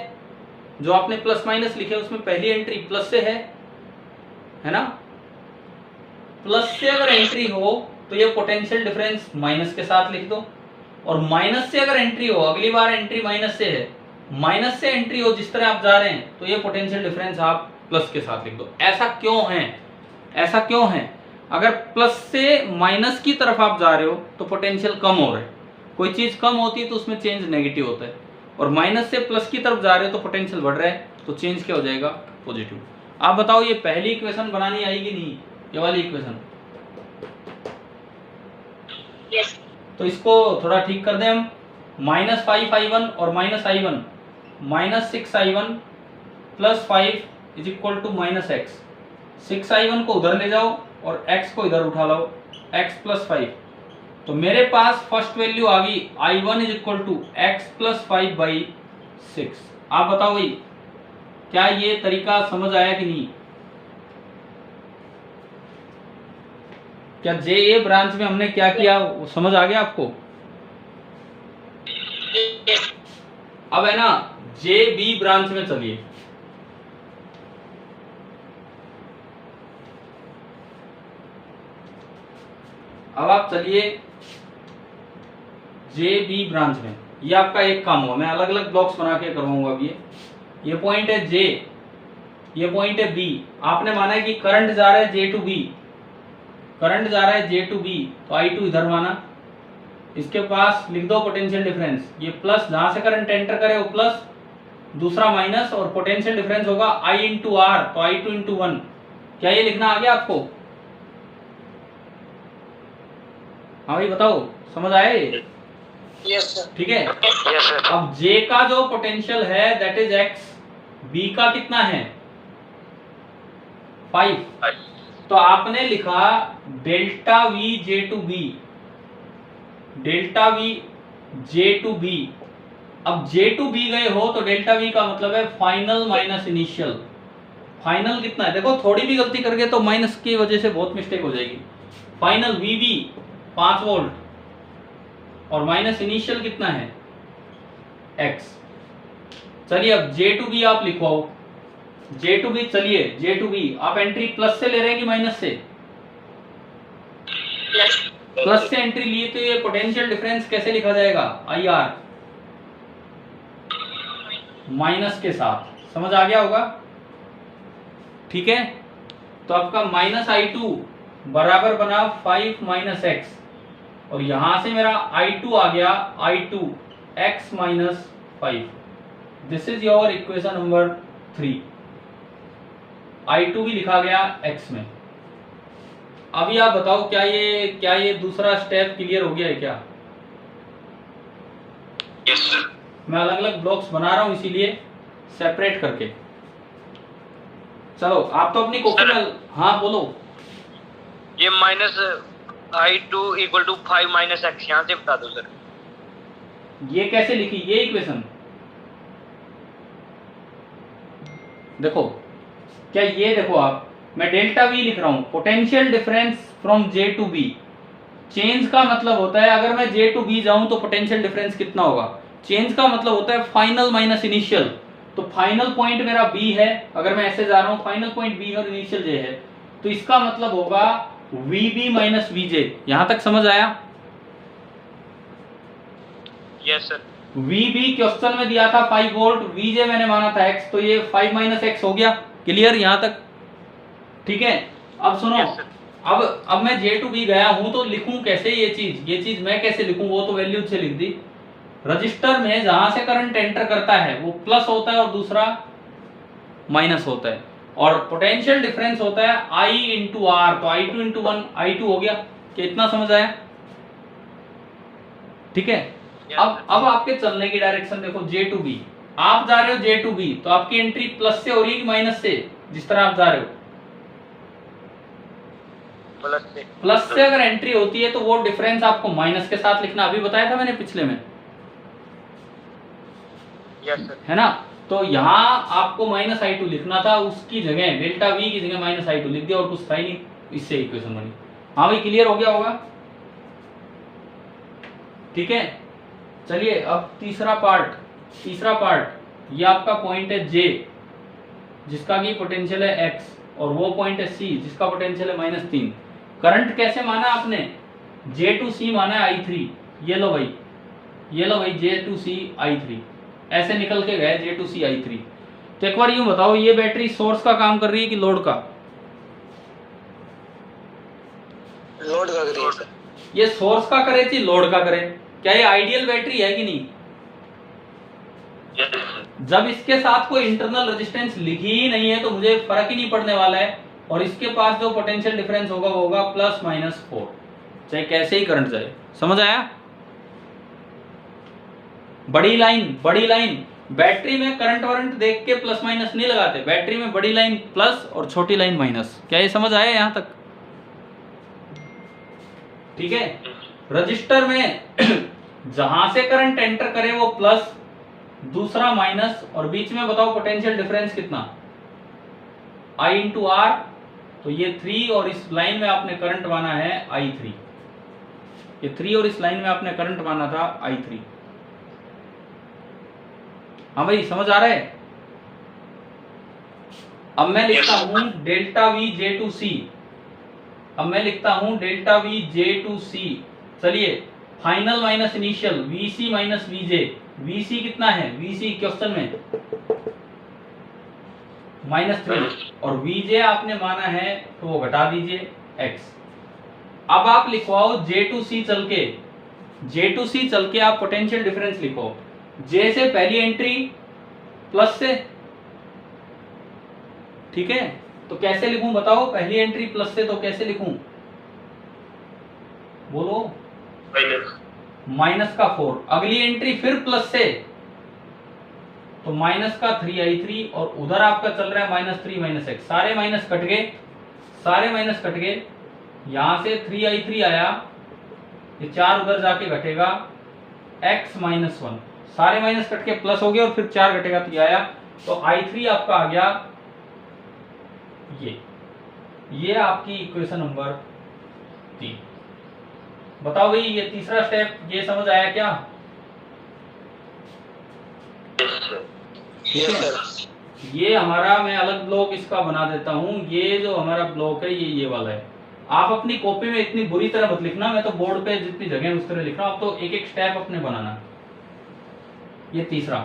जो आपने प्लस माइनस लिखे उसमें पहली एंट्री प्लस से है ना? प्लस से अगर एंट्री हो तो ये पोटेंशियल डिफरेंस माइनस के साथ लिख दो, और माइनस से अगर एंट्री हो, अगली बार एंट्री माइनस से है, माइनस से एंट्री हो जिस तरह आप जा रहे हैं, तो ये पोटेंशियल डिफरेंस आप प्लस के साथ लिख दो। ऐसा क्यों है? ऐसा क्यों है? अगर प्लस से माइनस की तरफ आप जा रहे हो तो पोटेंशियल कम हो रहा है, कोई चीज कम होती है तो उसमें चेंज नेगेटिव होता है, और माइनस से प्लस की तरफ जा रहे हो तो पोटेंशियल बढ़ रहा है, तो चेंज क्या हो जाएगा, पॉजिटिव। आप बताओ ये पहली इक्वेशन बनानी आएगी नहीं, ये वाली इक्वेशन? yes. तो इसको थोड़ा ठीक कर दें हम, माइनस 5I1 और minus I1, minus 6I1 plus 5 is equal to minus x. 6I1 को उधर ले जाओ और x को इधर उठा लो, x प्लस 5, तो मेरे पास फर्स्ट वैल्यू आ गई I1 is equal to x plus 5/6। आप बताओ भाई, क्या ये तरीका समझ आया कि नहीं? क्या JA ब्रांच में हमने क्या किया वो समझ आ गया आपको? yes. अब है ना, JB ब्रांच में चलिए। अब आप चलिए JB ब्रांच में, ये आपका एक काम हुआ, मैं अलग अलग ब्लॉक्स बना के करवाऊंगा। अब ये पॉइंट है J, ये पॉइंट है B। आपने माना है कि करंट जा रहा है J टू B, करंट जा रहा है J टू B, तो I2 इधर माना, इसके पास लिख दो पोटेंशियल डिफरेंस, ये प्लस, जहां से करंट एंटर करे वो प्लस, दूसरा माइनस, और पोटेंशियल डिफरेंस होगा I इंटू आर, तो I2 इंटू 1। क्या ये लिखना आ गया आपको? हाँ भाई बताओ, समझ आए? yes, sir. ठीक है, yes, sir. अब J का जो पोटेंशियल है दैट इज x, B का कितना है 5, तो आपने लिखा delta V J to B, delta V J to B। अब J टू B गए हो तो डेल्टा V का मतलब है फाइनल माइनस इनिशियल। फाइनल कितना है देखो, थोड़ी भी गलती कर गए तो माइनस की वजह से बहुत मिस्टेक हो जाएगी। फाइनल VB 5 वोल्ट, और माइनस इनिशियल कितना है x। चलिए अब J टू B आप लिखवाओ, J टू B, चलिए J टू B आप एंट्री प्लस से ले रहे हैं कि माइनस से? yes. प्लस से एंट्री लिए तो ये पोटेंशियल डिफरेंस कैसे लिखा जाएगा, IR माइनस के साथ। समझ आ गया होगा? ठीक है, तो आपका माइनस I2 बराबर बना 5 माइनस एक्स, और यहां से मेरा I2 आ गया I2 x minus 5। This is your equation number 3। I2 भी लिखा गया x में। अभी आप बताओ, क्या ये दूसरा स्टेप क्लियर हो गया है क्या? yes, sir. मैं अलग अलग ब्लॉक्स बना रहा हूं इसीलिए सेपरेट करके। चलो आप तो अपनी कॉपी में, हाँ बोलो। ये minus I2 equal to 5 minus x, यहाँ से बता दो सर। ये कैसे लिखी ये इक्वेशन? देखो क्या ये देखो आप, मैं डेल्टा वी लिख रहा हूं, potential difference from J to B. Change का मतलब होता है अगर मैं जे टू बी जाऊं तो पोटेंशियल डिफरेंस कितना होगा। चेंज का मतलब होता है फाइनल माइनस इनिशियल। तो फाइनल पॉइंट मेरा बी है, अगर मैं ऐसे जा रहा हूं, फाइनल पॉइंट बी और इनिशियल जे है, तो इसका मतलब होगा V B minus V J. यहां तक समझ आया? Yes sir. V B question में दिया था 5 वोल्ट, वी जे मैंने माना था x, तो ये 5 माइनस एक्स हो गया। क्लियर यहां तक? ठीक है। अब सुनो, Yes, sir. अब मैं जे टू बी गया हूं तो लिखूं कैसे ये चीज मैं कैसे लिखूं, वो तो वैल्यू से लिख दी। रजिस्टर में जहां से करंट एंटर करता है वो प्लस होता है और दूसरा माइनस होता है, और पोटेंशियल डिफरेंस होता है आई इंटू आर, तो I two into one I two हो गया। कितना समझ आया? ठीक है। Yes, अब आपके चलने की डायरेक्शन देखो, जे टू बी, आप जा रहे हो जे टू बी, तो आपकी एंट्री प्लस से हो रही है कि माइनस से? जिस तरह आप जा रहे हो प्लस से अगर एंट्री होती है तो वो डिफरेंस आपको माइनस के साथ लिखना, अभी बताया था मैंने पिछले में। Yes sir. है ना? तो यहाँ आपको माइनस आई टू लिखना था, उसकी जगह डेल्टा वी की जगह माइनस आई टू लिख दिया और कुछ था ही नहीं, इससे इक्वेशन बनी। हाँ भाई, क्लियर हो गया होगा? ठीक है। चलिए अब तीसरा पार्ट, ये आपका पॉइंट है जे, जिसका की पोटेंशियल है एक्स, और वो पॉइंट है सी, जिसका पोटेंशियल है -3। करंट कैसे माना आपने? जे टू सी माना है आई थ्री। ये लो भाई जे टू सी आई थ्री, ऐसे निकल के गए जे टू सी आई थ्री। तो एक बार यूं बताओ, ये बैटरी सोर्स का काम कर रही है कि लोड का? लोड का करिए सर। ये सोर्स का करे कि लोड का करे? क्या ये आइडियल बैटरी है कि नहीं? जब इसके साथ कोई इंटरनल रेजिस्टेंस लिखी ही नहीं है तो मुझे फर्क ही नहीं पड़ने वाला है, और इसके पास जो पोटेंशियल डिफरेंस होगा वो होगा +-4, चाहे कैसे ही करंट जाए। समझ आया? बड़ी लाइन बैटरी में करंट वरंट देख के प्लस माइनस नहीं लगाते, बैटरी में बड़ी लाइन प्लस और छोटी लाइन माइनस। क्या ये समझ आया यहां तक? ठीक है। रजिस्टर में जहां से करंट एंटर करे वो प्लस, दूसरा माइनस, और बीच में बताओ पोटेंशियल डिफरेंस कितना? I इंटू आर, तो ये 3 और इस लाइन में आपने करंट माना है I3, ये 3 और इस लाइन में आपने करंट माना था I3। हाँ भाई, समझ आ रहा है? अब मैं लिखता हूं delta V J to C, चलिए final minus initial, VC minus VJ. VC कितना है? वीसी क्वेश्चन में -3, और वीजे आपने माना है तो वो घटा दीजिए x। अब आप लिखवाओ जे टू सी चल के आप पोटेंशियल डिफरेंस लिखो। जे से पहली एंट्री प्लस से, ठीक है? तो कैसे लिखूं बताओ? पहली एंट्री प्लस से, तो कैसे लिखूं? बोलो। -4। अगली एंट्री फिर प्लस से, तो -3i3, और उधर आपका चल रहा है -3 x। सारे माइनस कट गए, यहां से 3i3 आया, ये 4 उधर जाके घटेगा, x -1, सारे माइनस कट के प्लस हो गए, और फिर 4 घटेगा तो ये आया, तो i3 आपका आ गया ये आपकी इक्वेशन नंबर 3। बताओ भाई, ये तीसरा स्टेप ये समझ आया क्या? ठीक है। ये हमारा, मैं अलग ब्लॉक इसका बना देता हूं, ये जो हमारा ब्लॉक है ये वाला है। आप अपनी कॉपी में इतनी बुरी तरह मत लिखना, मैं तो बोर्ड पे जितनी जगह उस तरह लिख रहा हूं, आप तो एक एक स्टेप अपने बनाना। ये तीसरा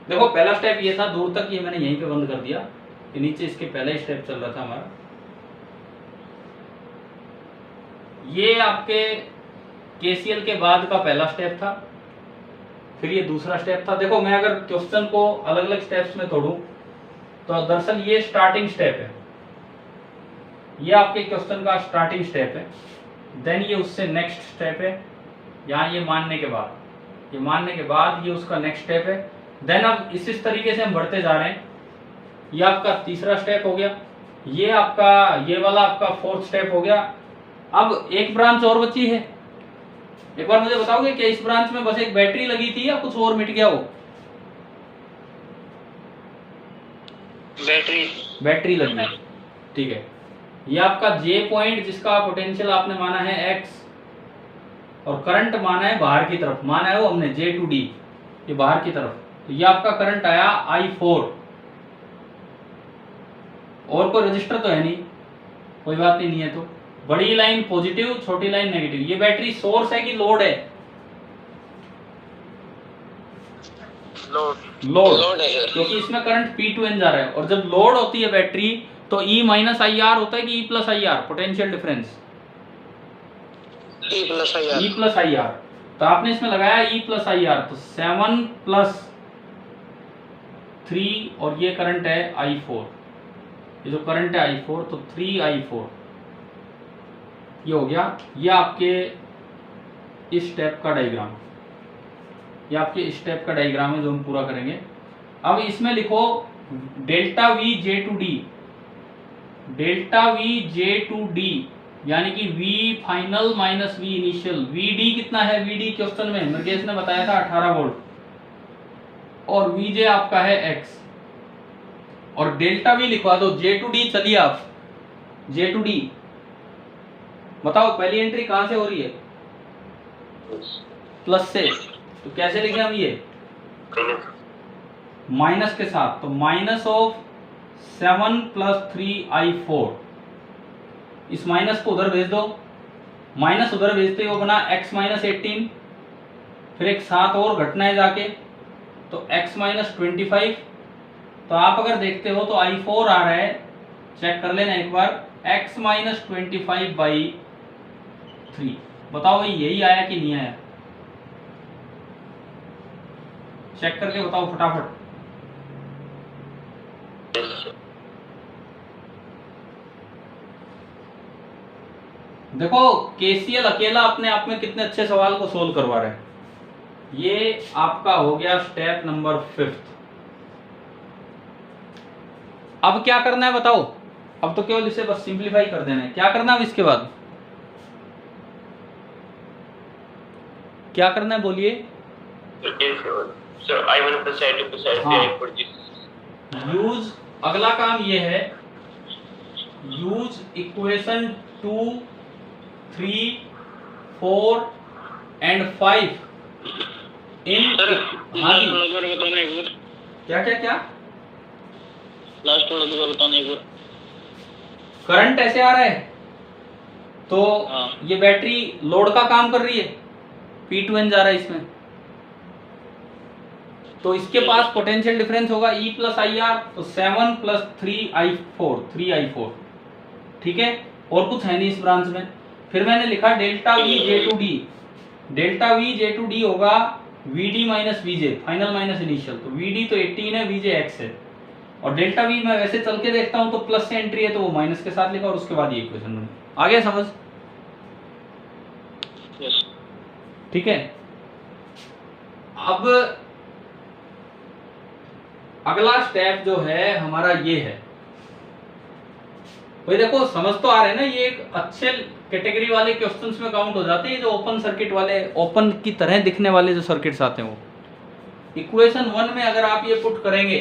देखो, पहला स्टेप ये था, दूर तक ये मैंने यहीं पे बंद कर दिया, ये नीचे इसके पहला ही स्टेप चल रहा था हमारा। ये आपके केसीएल के बाद का पहला स्टेप था, फिर ये दूसरा स्टेप था। देखो, मैं अगर क्वेश्चन को अलग अलग स्टेप्स में तोड़ूं तो दरअसल ये स्टार्टिंग स्टेप है, ये आपके क्वेश्चन का स्टार्टिंग स्टेप है, देन ये उससे नेक्स्ट स्टेप है, यहाँ ये मानने के बाद ये उसका नेक्स्ट स्टेप है, देन अब इस तरीके से हम बढ़ते जा रहे हैं। ये आपका तीसरा स्टेप हो गया, ये वाला आपका फोर्थ स्टेप हो गया। अब एक ब्रांच और बची है, एक बार मुझे बताओगे क्या इस ब्रांच में बस एक बैटरी लगी थी या कुछ और मिट गया? वो बैटरी लगी है, ठीक है। ये आपका जे पॉइंट जिसका पोटेंशियल आपने माना है एक्स और करंट माना है बाहर की तरफ, माना है वो हमने जे टू डी, ये बाहर की तरफ, तो ये आपका करंट आया I4। और कोई रजिस्टर तो है नहीं, कोई बात नहीं है। तो बड़ी लाइन पॉजिटिव, छोटी लाइन नेगेटिव। ये बैटरी सोर्स है कि लोड है? लोड है, क्योंकि इसमें करंट P2N जा रहा है। और जब लोड होती है बैटरी तो E माइनस IR होता है कि E plus IR, potential difference E plus IR। तो आपने इसमें लगाया E प्लस IR, तो 7 प्लस 3 और ये करंट है I4, ये जो करंट है I4, तो 3I4 ये हो गया। ये आपके इस स्टेप का डायग्राम, ये आपके स्टेप का डायग्राम है जो हम पूरा करेंगे। अब इसमें लिखो delta V J to D, delta V J to D यानी कि V final minus V initial. VD कितना है? VD क्वेश्चन में मुकेश ने बताया था 18 वोल्ट और VJ आपका है X। और डेल्टा V लिखवा दो J टू D। चलिए आप J टू D बताओ, पहली एंट्री कहां से हो रही है? प्लस से, तो कैसे लिखे हम ये? माइनस के साथ, तो माइनस ऑफ 7 प्लस 3I4। इस माइनस को उधर भेज दो, माइनस उधर भेजते हो बना x माइनस 18, फिर एक 7 और घटना है जाके, तो x माइनस 25। तो आप अगर देखते हो तो I4 आ रहा है, चेक कर लेना एक बार, x माइनस 25/3। बताओ भाई यही आया कि नहीं आया? चेक करके बताओ फटाफट। देखो केसीएल अकेला अपने आप में कितने अच्छे सवाल को सोल्व करवा रहा है। ये आपका हो गया स्टेप नंबर 5। अब क्या करना है बताओ? अब तो केवल इसे बस सिंपलीफाई कर देना है। क्या करना है अब इसके बाद? क्या करना है बोलिए? यूज, अगला काम ये है, यूज इक्वेशन 2, 3, 4 एंड 5 इन। हाँ जी, क्या क्या क्या? लास्ट वाला दूसरा बताना एक बार। करंट ऐसे आ रहा है तो ये बैटरी लोड का काम कर रही है, P2N जा रहा है इसमें, तो इसके पास पोटेंशियल डिफरेंस होगा E प्लस IR, तो 7 प्लस 3I4, ठीक है। और कुछ है नहीं इस ब्रांच में। फिर मैंने लिखा delta V J to D, delta V J to D होगा VD minus VJ, final minus initial. तो VD तो 18 है, VJ X है। और डेल्टा V मैं वैसे चल के देखता हूं तो प्लस से एंट्री है तो वो माइनस के साथ लिखा और उसके बाद ये इक्वेशन बनी। आ गया समझ? यस, ठीक है। अब अगला स्टेप जो है हमारा ये है, भाई देखो समझ तो आ रहा है ना, ये एक अच्छे कैटेगरी वाले क्वेश्चंस में काउंट हो जाते हैं जो ओपन सर्किट वाले, ओपन की तरह दिखने वाले जो सर्किट्स आते हैं वो। इक्वेशन 1 में अगर आप ये पुट करेंगे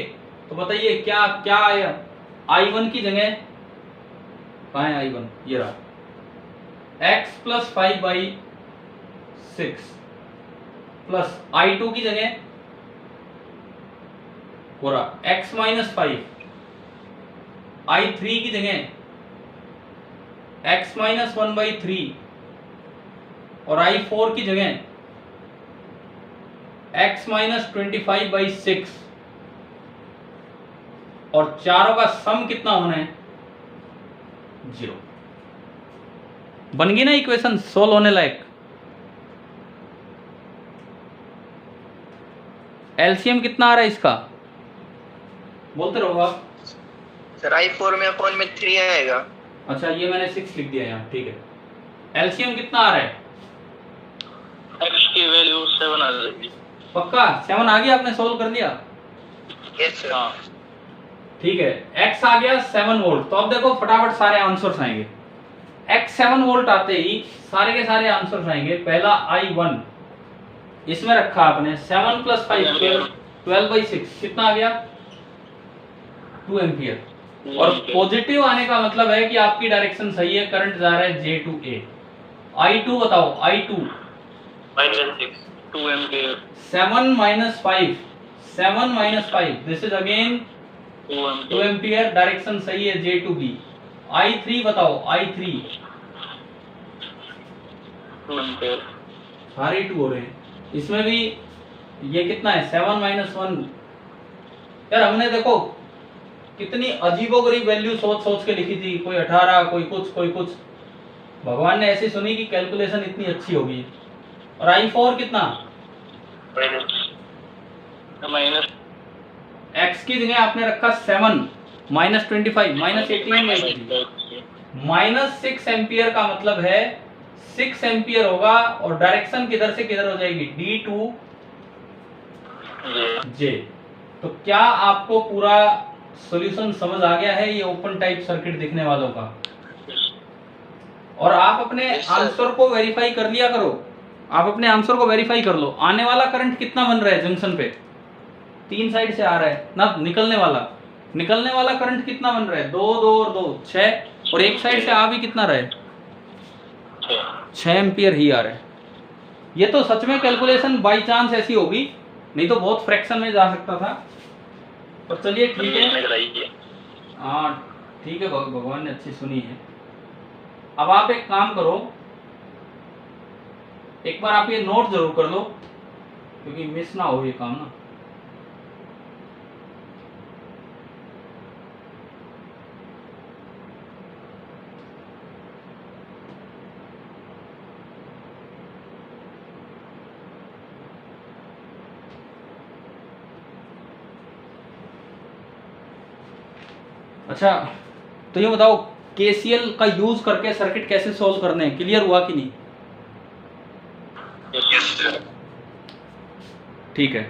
तो बताइए क्या क्या आया? I1 की जगह कहाँ है I1? ये रहा, x प्लस 5/6 प्लस I2 की जगह हो रहा x माइनस 5, I3 की जगह x माइनस 1/3 और I4 की जगह x माइनस 25/6। और चारों का सम कितना होना है? 0। बन गई ना इक्वेशन सोल्व होने लायक। एलसीएम कितना आ रहा है इसका? बोलते रहो आप। सर I4 में अपॉन में 3 आएगा। अच्छा ये मैंने 6 लिख दिया यहाँ, ठीक है। एलसीएम कितना आ रहा है? x की वैल्यू 7 आ जाएगी। पक्का 7 आ गया? आपने सोल्व कर लिया? Yes sir. हाँ ठीक है, x आ गया 7 वोल्ट। तो अब देखो फटाफट सारे आंसर्स आएंगे। x 7 वोल्ट आते ही सारे के सारे आंसर्स आएंगे। पहला I1 इसमें रखा आपने 7 प्लस 5 12/6 कितना आ गया? 2 एम्पियर। और पॉजिटिव आने का मतलब है कि आपकी डायरेक्शन सही है, करंट जा रहा है J to A। I2 बताओ, I2 2 ampere 7 minus 5, 7 minus 5, this is again 2 ampere, direction सही है J to B। I3 बताओ, I3 2 एम्पियर सारे 2 हो रहे हैं, इसमें भी ये कितना है 7 minus 1। यार हमने देखो कितनी अजीबोगरीब वैल्यू सोच सोच के लिखी थी, कोई 18, कोई कुछ, भगवान ने ऐसी सुनी कि कैलकुलेशन इतनी अच्छी होगी। और I4 कितना, माइनस x की जगह आपने रखा 7 minus 25 minus 18 माइनस 6 एम्पियर का मतलब है 6 एम्पियर होगा, और डायरेक्शन किधर से किधर हो जाएगी, D to J। तो क्या आपको पूरा सॉल्यूशन समझ आ गया है ये ओपन टाइप सर्किट दिखने वालों का? और आप अपने आंसर को वेरीफाई कर लिया करो, आप अपने आंसर को वेरीफाई कर लो। आने वाला करंट कितना बन रहा है जंक्शन पे, 3 साइड से आ रहा है ना, निकलने वाला करंट कितना बन रहा है, 2 2 और 2 6, और एक साइड से आ भी कितना रहा है 6 एम्पियर ही आ रहा है। ये तो सच में कैलकुलेशन बाय चांस ऐसी होगी, नहीं तो बहुत फ्रैक्शन में जा सकता था। तो चलिए ठीक है, हाँ ठीक है, भगवान ने अच्छी सुनी है। अब आप एक काम करो, एक बार आप ये नोट जरूर कर लो, क्योंकि मिस ना हो ये काम ना। अच्छा तो ये बताओ KCL का यूज करके सर्किट कैसे सॉल्व करने हैं, क्लियर हुआ कि नहीं? ठीक है।